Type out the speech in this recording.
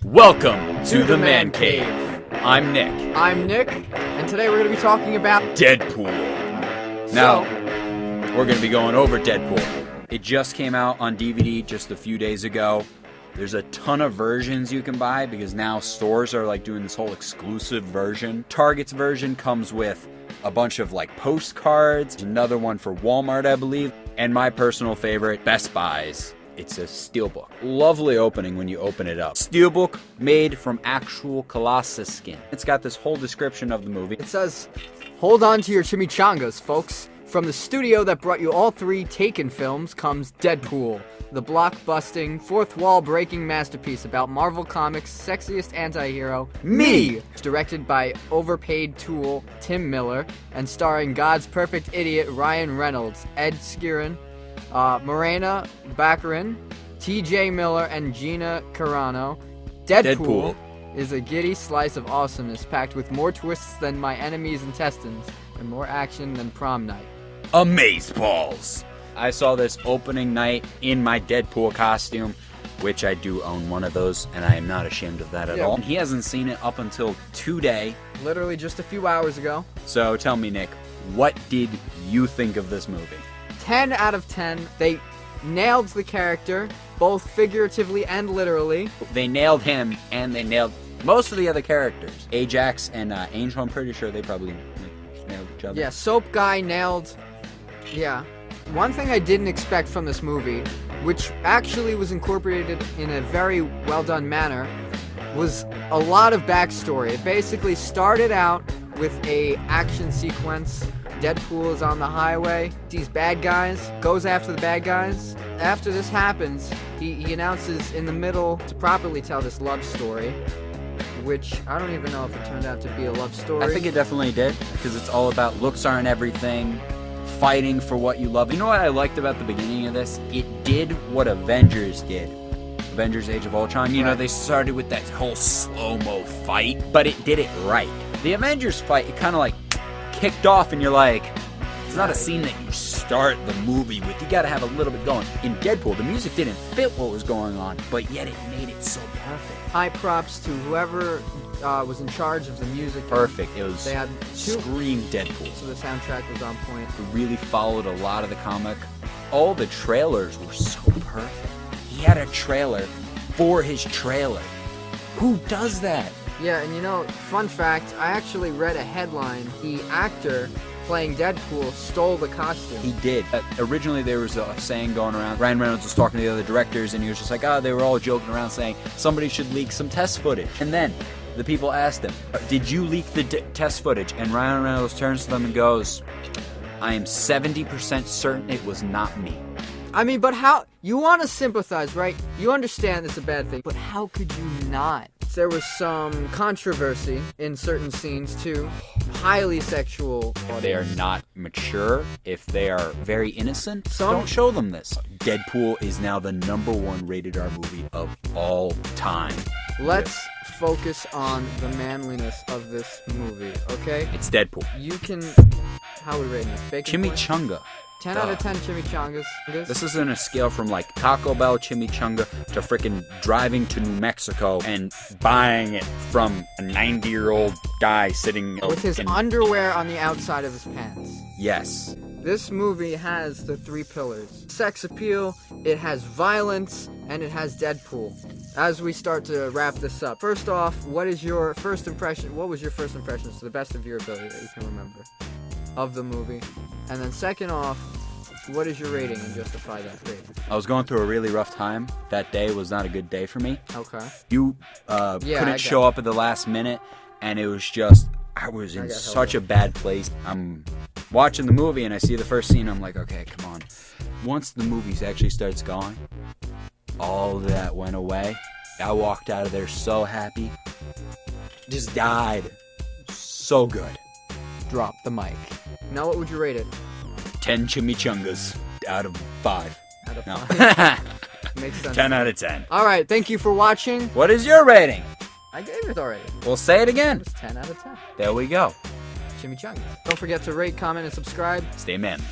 Welcome to the Man Cave. I'm Nick. I'm Nick, and today we're going to be talking about Deadpool. Now, we're going to be going over Deadpool. It just came out on DVD just a few days ago. There's a ton of versions you can buy because now stores are like doing this whole exclusive version. Target's version comes with a bunch of like postcards, another one for Walmart, I believe, and my personal favorite, Best Buy's. It's a steelbook. Lovely opening when you open it up. Steelbook made from actual Colossus skin. It's got this whole description of the movie. It says, "Hold on to your chimichangas, folks. From the studio that brought you all three Taken films comes Deadpool, the blockbusting, fourth wall-breaking masterpiece about Marvel Comics' sexiest anti-hero, me! It's directed by overpaid tool Tim Miller and starring God's perfect idiot Ryan Reynolds, Ed Skrein, Morena Baccarin, T.J. Miller, and Gina Carano. Deadpool is a giddy slice of awesomeness packed with more twists than my enemy's intestines and more action than prom night. Amazeballs! I saw this opening night in my Deadpool costume, which I do own one of those, and I am not ashamed of that at all. He hasn't seen it up until today. Literally just a few hours ago. So tell me, Nick, what did you think of this movie? 10 out of 10. They nailed the character, both figuratively and literally. They nailed him, and they nailed most of the other characters. Ajax and Angel, I'm pretty sure they probably nailed each other. Yeah, Soap Guy nailed... Yeah. One thing I didn't expect from this movie, which actually was incorporated in a very well-done manner, was a lot of backstory. It basically started out with a action sequence. Deadpool is on the highway, sees bad guys, goes after the bad guys. After this happens, he announces in the middle to properly tell this love story, which I don't even know if it turned out to be a love story. I think it definitely did, because it's all about looks aren't everything, fighting for what you love. You know what I liked about the beginning of this? It did what Avengers did. Avengers Age of Ultron, you know, they started with that whole slow-mo fight, but it did it right. The Avengers fight, it kind of like kicked off and you're like, it's not a scene that you start the movie with. You gotta have a little bit going. In Deadpool, the music didn't fit what was going on, but yet it made it so perfect. High props to whoever was in charge of the music. Perfect. It was, they had scream Deadpool. So the soundtrack was on point. It really followed a lot of the comic. All the trailers were so perfect. He had a trailer for his trailer. Who does that? Yeah, and you know, fun fact, I actually read a headline. The actor playing Deadpool stole the costume. He did. Originally there was a saying going around, Ryan Reynolds was talking to the other directors and he was just like, they were all joking around saying somebody should leak some test footage. And then the people asked him, did you leak the test footage? And Ryan Reynolds turns to them and goes, I am 70% certain it was not me. I mean, but how? You want to sympathize, right? You understand it's a bad thing, but how could you not? There was some controversy in certain scenes, too. Highly sexual. If they are not mature, if they are very innocent, don't show them this. Deadpool is now the #1 rated R movie of all time. Let's focus on the manliness of this movie, okay? It's Deadpool. You can... How are we rating this? Bacon Chimichanga. 10 out of 10 chimichangas. This is on a scale from like Taco Bell chimichanga to freaking driving to New Mexico and buying it from a 90-year-old guy sitting with his underwear on the outside of his pants. Yes. This movie has the 3 pillars. Sex appeal, it has violence, and it has Deadpool. As we start to wrap this up, first off, what was your first impressions to the best of your ability that you can remember of the movie? And then second off, what is your rating and justify that rating? I was going through a really rough time. That day was not a good day for me. Okay. You couldn't show up at the last minute, and it was just, I was in such a bad place. I'm watching the movie, and I see the first scene, I'm like, okay, come on. Once the movie actually starts going, all that went away. I walked out of there so happy. Just died. So good. Drop the mic. Now what would you rate it? 10 chimichangas out of 5. Out of 5. No. Makes sense. 10 out of 10. Alright, thank you for watching. What is your rating? I gave it already. We'll say it again. It was 10 out of 10. There we go. Chimichangas. Don't forget to rate, comment, and subscribe. Stay manly.